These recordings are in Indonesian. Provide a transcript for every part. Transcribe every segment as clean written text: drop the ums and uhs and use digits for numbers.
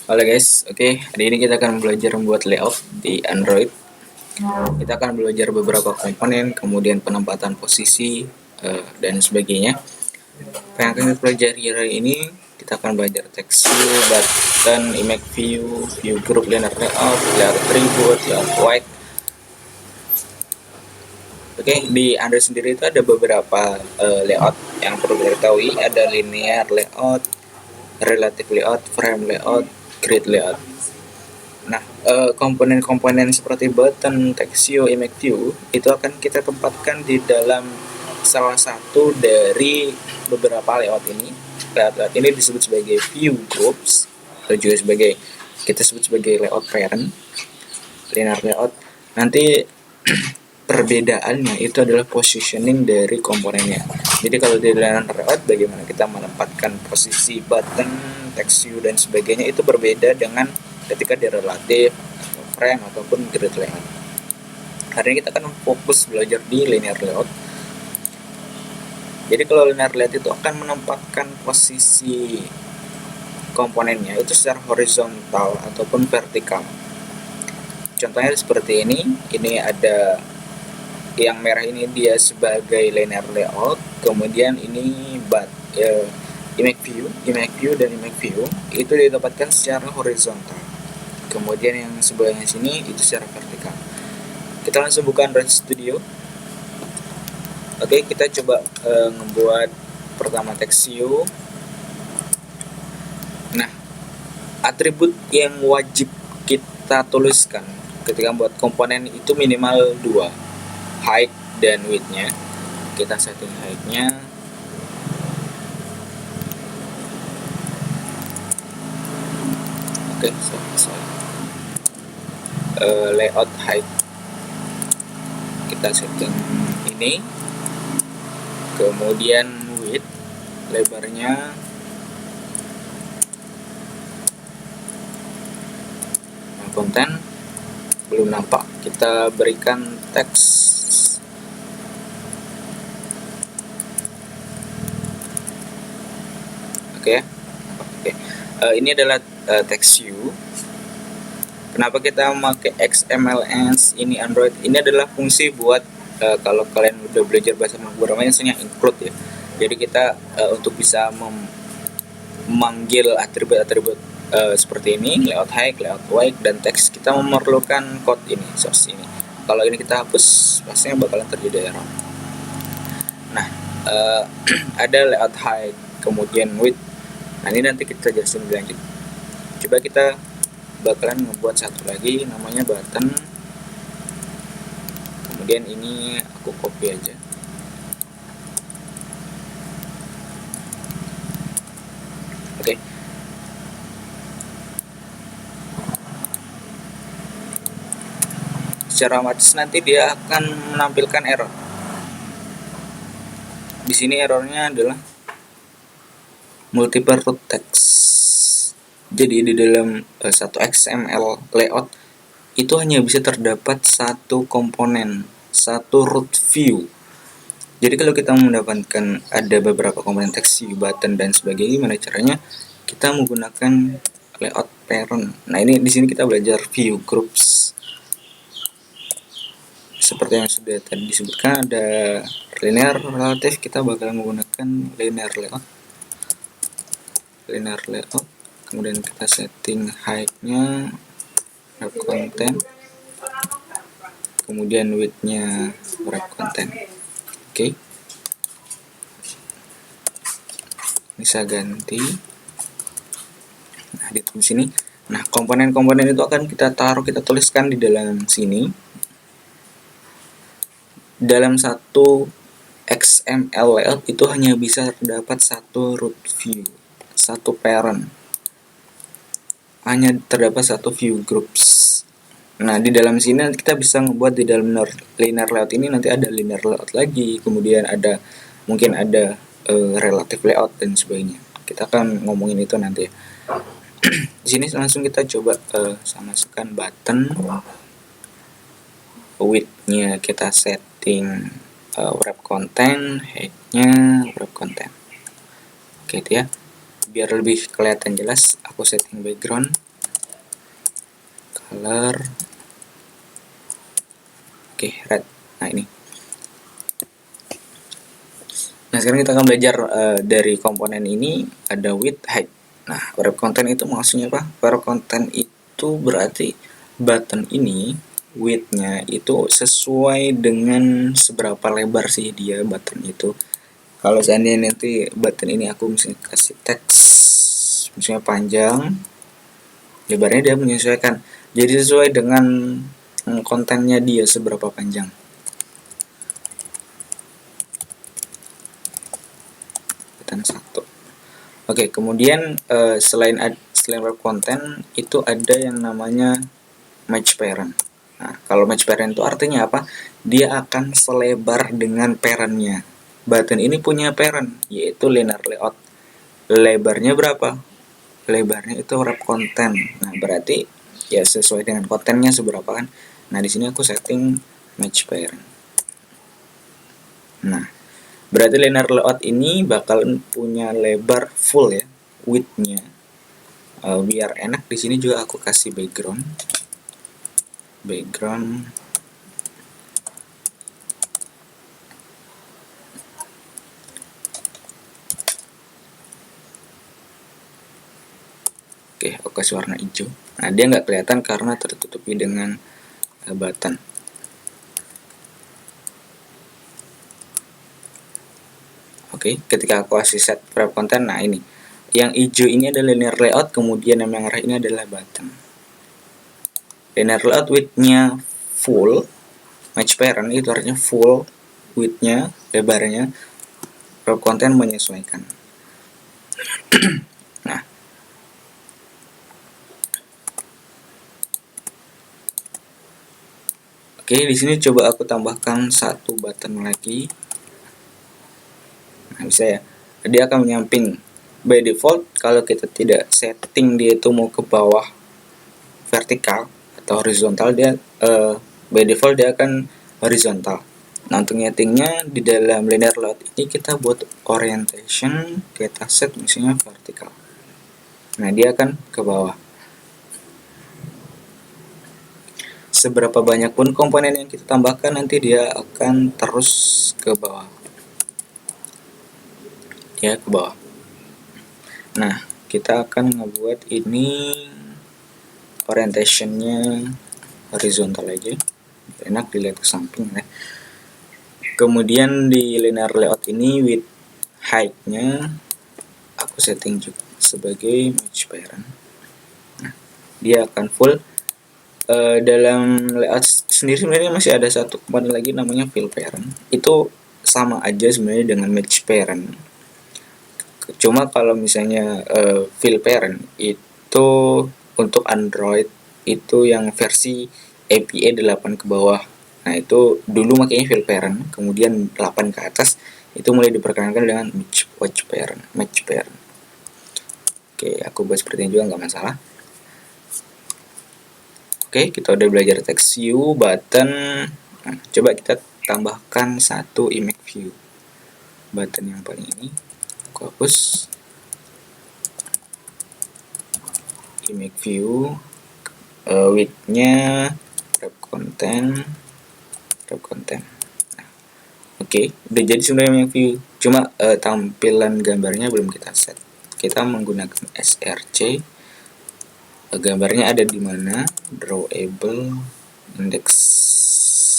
Halo guys, oke, hari ini kita akan belajar membuat layout di Android. Kita akan belajar beberapa komponen, kemudian penempatan posisi, dan sebagainya. Apa yang akan kita pelajari hari ini, kita akan belajar text view, button, image view, view group, linear layout, layout attribute, layout white. Oke, di Android sendiri itu ada beberapa layout yang perlu diketahui. Ada linear layout, relative layout, frame layout, grid layout. Nah, komponen-komponen seperti button, text view, image view itu akan kita tempatkan di dalam salah satu dari beberapa layout ini. Layout ini disebut sebagai view groups atau juga sebagai kita sebut sebagai layout parent, linear layout. Nanti perbedaannya itu adalah positioning dari komponennya. Jadi kalau di linear layout bagaimana kita menempatkan posisi button, text view dan sebagainya itu berbeda dengan ketika di relative, frame ataupun grid layout. Hari ini kita akan fokus belajar di linear layout. Jadi kalau linear layout itu akan menempatkan posisi komponennya itu secara horizontal ataupun vertikal. Contohnya seperti ini. Ini ada yang merah ini dia sebagai linear layout, kemudian ini image view dan image view itu ditempatkan secara horizontal. Kemudian yang sebelahnya sini itu secara vertikal. Kita langsung buka Android Studio. Oke, kita coba membuat pertama text view. Nah, atribut yang wajib kita tuliskan ketika membuat komponen itu minimal 2, height dan width-nya. Kita setting height-nya. Oke, layout height kita setting ini, kemudian width lebarnya konten belum nampak, kita berikan teks. Oke. Ini adalah text view. Kenapa kita memakai XMLS ini Android? Ini adalah fungsi buat kalau kalian udah belajar bahasa pemrograman yang include ya. Jadi kita untuk bisa memanggil atribut-atribut seperti ini, layout height, layout width, dan teks, kita memerlukan code ini, source ini. Kalau ini kita hapus, pastinya bakalan terjadi error. Nah, ada layout height, kemudian width. Nah, ini nanti kita jelasin lebih lanjut. Coba kita bakalan membuat satu lagi namanya button. Kemudian ini aku copy aja. Oke. Secara otomatis nanti dia akan menampilkan error. Di sini errornya adalah multiple root text. Jadi di dalam satu XML layout itu hanya bisa terdapat satu komponen, satu root view. Jadi kalau kita mendapatkan ada beberapa komponen text view, button dan sebagainya, gimana caranya? Kita menggunakan layout parent. Nah, ini di sini kita belajar view groups. Seperti yang sudah tadi disebutkan, ada linear, relative, kita bakal menggunakan linear layout. Kemudian kita setting height-nya, wrap content, kemudian width-nya wrap content. Oke. Bisa ganti. Nah, di sini. Nah, komponen-komponen itu akan kita taruh, kita tuliskan di dalam sini. Dalam satu XML layout itu hanya bisa terdapat satu root view, satu parent. Hanya terdapat satu view groups. Nah, di dalam sini kita bisa membuat di dalam linear layout ini nanti ada linear layout lagi, kemudian ada mungkin ada relative layout dan sebagainya. Kita akan ngomongin itu nanti. Di sini langsung kita coba masukkan button, width-nya kita setting wrap content, height-nya wrap content. Oke, itu ya. Biar lebih kelihatan jelas, aku setting background. color. Oke, red. Nah, ini. Nah, sekarang kita akan belajar dari komponen ini ada width, height. Nah, wrap content itu maksudnya apa? Wrap content itu berarti button ini width-nya itu sesuai dengan seberapa lebar sih dia button itu. Kalau seandainya nanti button ini aku misalnya kasih teks misalnya panjang, lebarnya dia menyesuaikan. Jadi sesuai dengan kontennya dia seberapa panjang. Button 1. Oke, kemudian selain wrap content itu ada yang namanya match parent. Nah, kalau match parent itu artinya apa? Dia akan selebar dengan parentnya. Button ini punya parent, yaitu linear layout. Lebarnya berapa? Lebarnya itu wrap content. Nah, berarti ya sesuai dengan kontennya seberapa kan. Nah, di sini aku setting match parent. Nah, berarti linear layout ini bakal punya lebar full ya, width-nya. Biar enak di sini juga aku kasih background. Oke, aku kasih warna hijau. Nah, dia nggak kelihatan karena tertutupi dengan button. Oke, ketika aku kasih set wrap content, nah ini. Yang hijau ini adalah linear layout, kemudian yang merah ini adalah button. Linear layout width-nya full, match parent itu artinya full width-nya, lebarnya, wrap content menyesuaikan. Nah, oke, di sini coba aku tambahkan satu button lagi. Nah, bisa ya. Dia akan menyamping. By default, kalau kita tidak setting dia itu mau ke bawah vertikal atau horizontal, dia by default dia akan horizontal. Nah, untuk nyetingnya di dalam linear layout ini kita buat orientation, kita set misalnya vertikal. Nah, dia akan ke bawah. Seberapa banyak pun komponen yang kita tambahkan, nanti dia akan terus ke bawah. Ya, ke bawah. Nah, kita akan ngebuat ini orientationnya horizontal aja. Enak dilihat ke samping ya. Kemudian di linear layout ini width height-nya aku setting juga sebagai match parent. Nah, dia akan full. Dalam layout sendiri sebenarnya masih ada satu komponen lagi namanya fill parent. Itu sama aja sebenarnya dengan match parent. Cuma kalau misalnya fill parent itu untuk Android itu yang versi API 8 ke bawah. Nah, itu dulu makanya fill parent, kemudian 8 ke atas itu mulai diperkenalkan dengan match parent. Oke, aku buat seperti ini juga nggak masalah. Oke, kita udah belajar text view, button. Nah, coba kita tambahkan satu image view. Button yang paling ini, aku hapus. Image view, width-nya, wrap content. Nah, oke, udah jadi sebenarnya image view. Cuma tampilan gambarnya belum kita set. Kita menggunakan src. Gambarnya ada di mana? Drawable index.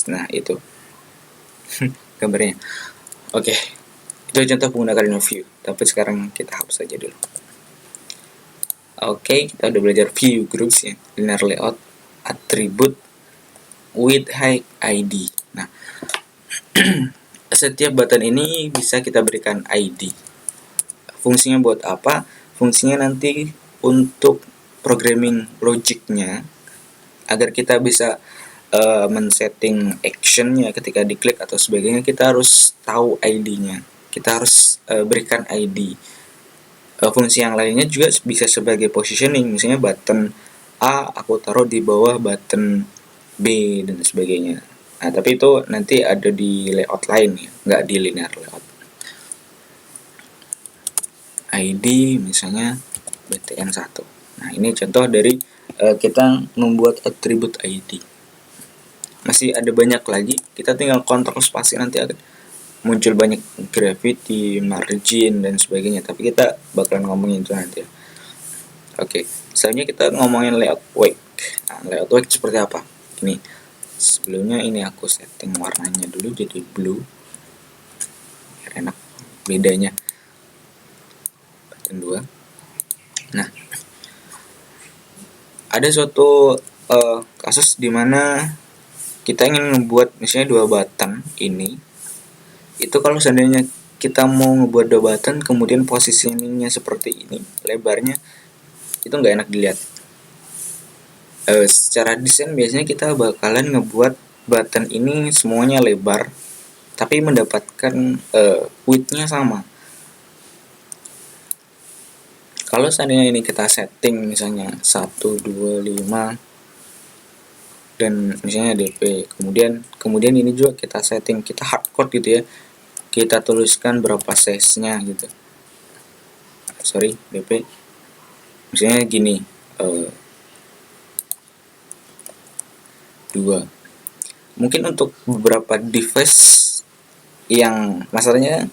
Nah, itu gambarnya. Oke, itu contoh menggunakan view. Tapi sekarang kita hapus saja dulu. Oke, kita udah belajar view groups ya, linear layout, attribute, width, height, ID. Nah, setiap button ini bisa kita berikan ID. Fungsinya buat apa? Fungsinya nanti untuk programming logiknya agar kita bisa men-setting actionnya ketika diklik atau sebagainya, kita harus tahu ID-nya. Kita harus berikan ID. Fungsi yang lainnya juga bisa sebagai positioning, misalnya button A aku taruh di bawah button B dan sebagainya. Nah, tapi itu nanti ada di layout lain ya, nggak di linear layout. ID misalnya btn1. Nah, ini contoh dari kita membuat atribut ID. Masih ada banyak lagi, kita tinggal kontrol spasi, nanti akan muncul banyak gravity, margin, dan sebagainya, tapi kita bakalan ngomongin itu nanti ya. Oke, selanjutnya kita ngomongin layout wake. Nah, layout wake seperti apa? Ini sebelumnya ini aku setting warnanya dulu jadi blue biar enak bedanya button 2. Nah, ada suatu kasus dimana kita ingin membuat misalnya 2 button ini, itu kalau seandainya kita mau ngebuat 2 button kemudian posisinya seperti ini, lebarnya itu nggak enak dilihat. Secara desain biasanya kita bakalan ngebuat button ini semuanya lebar tapi mendapatkan width-nya sama. Kalau seandainya ini kita setting misalnya 1, 2, 5 dan misalnya DP, kemudian ini juga kita setting, kita hardcode gitu ya, kita tuliskan berapa size-nya gitu. Sorry, DP misalnya gini, 2. Mungkin untuk beberapa device yang masalahnya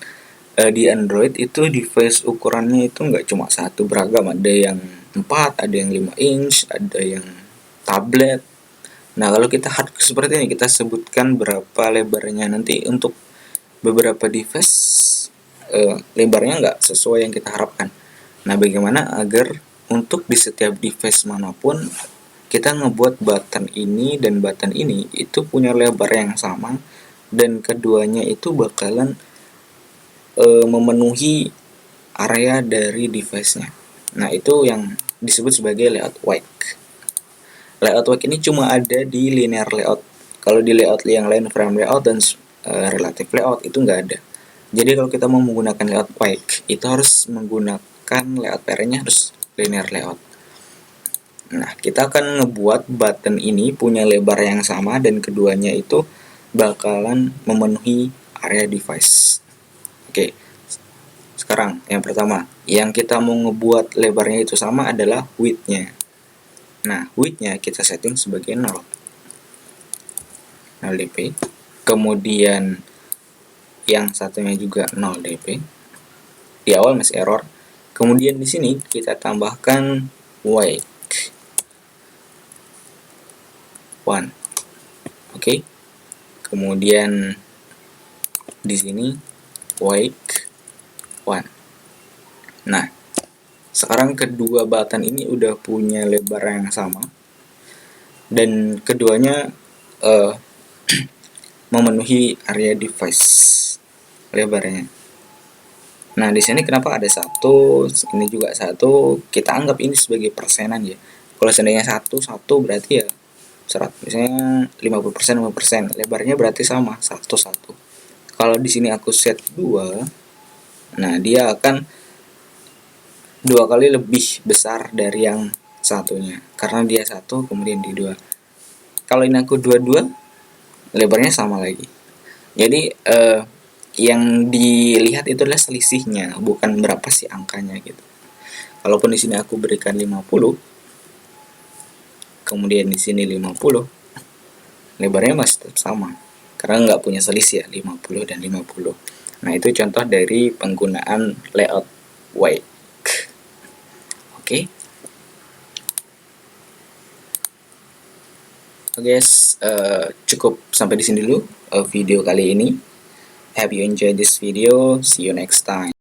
di Android itu device ukurannya itu nggak cuma satu, beragam, ada yang 4, ada yang 5 inch, ada yang tablet. Nah, kalau kita hardcode seperti ini, kita sebutkan berapa lebarnya. Nanti untuk beberapa device lebarnya nggak sesuai yang kita harapkan. Nah, bagaimana agar untuk di setiap device manapun kita ngebuat button ini dan button ini itu punya lebar yang sama dan keduanya itu bakalan memenuhi area dari device-nya. Nah, itu yang disebut sebagai layout wake. Layout wake ini cuma ada di linear layout. Kalau di layout yang lain, frame layout dan relative layout, itu nggak ada. Jadi kalau kita mau menggunakan layout wake, itu harus menggunakan layout pairnya harus linear layout. Nah, kita akan ngebuat button ini punya lebar yang sama dan keduanya itu bakalan memenuhi area device. Oke, sekarang yang pertama, yang kita mau ngebuat lebarnya itu sama adalah width-nya. Nah, width-nya kita setting sebagai 0 dp. Kemudian yang satunya juga 0 dp. Di awal masih error. Kemudian di sini kita tambahkan wake 1. Oke. Kemudian di sini wake 1. Nah, sekarang kedua button ini udah punya lebar yang sama dan keduanya memenuhi area device lebarnya. Nah, di sini kenapa ada 1, ini juga 1, kita anggap ini sebagai persenan ya. Kalau seandainya 1 berarti ya 100, misalnya 50%, 50%, lebarnya berarti sama 1, 1. Kalau di sini aku set 2, nah dia akan 2 kali lebih besar dari yang satunya karena dia 1 kemudian di 2. Kalau ini aku 22, lebarnya sama lagi. Jadi yang dilihat itu adalah selisihnya, bukan berapa sih angkanya gitu. Kalaupun di sini aku berikan 50, kemudian di sini 50, lebarnya masih tetap sama karena nggak punya selisih ya, 50 dan 50. Nah, itu contoh dari penggunaan layout wake. Oke. Guys, cukup sampai di sini dulu video kali ini. Have you enjoyed this video? See you next time.